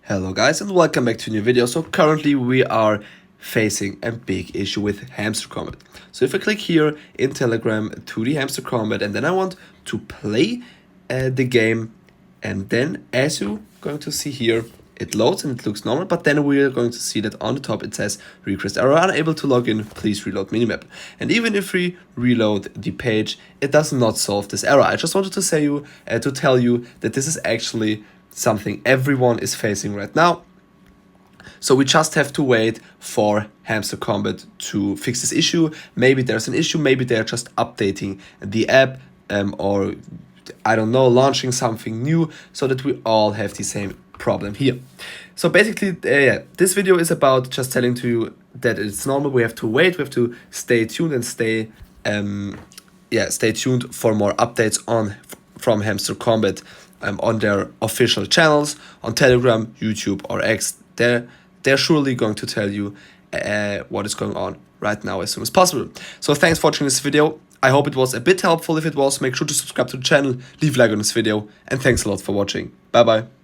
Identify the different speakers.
Speaker 1: Hello guys and welcome back to a new video. So currently we are facing a big issue with Hamster Kombat. So if I click here in Telegram to the Hamster Kombat and then I want to play the game, and then as you're going to see here, it loads and it looks normal, but then we are going to see that on the top it says request error, unable to log in, please reload minimap. And even if we reload the page, it does not solve this error. I just wanted to say to tell you that this is actually something everyone is facing right now. So we just have to wait for Hamster Kombat to fix this issue. Maybe there's an issue, maybe they're just updating the app or I don't know, launching something new so that we all have the same problem here. So basically, this video is about just telling to you that it's normal. We have to wait, we have to stay tuned and stay tuned for more updates from Hamster Kombat on their official channels on Telegram, YouTube or X. They're surely going to tell you what is going on right now as soon as possible. So thanks for watching this video. I hope it was a bit helpful. If it was, make sure to subscribe to the channel, leave a like on this video, and thanks a lot for watching. Bye bye.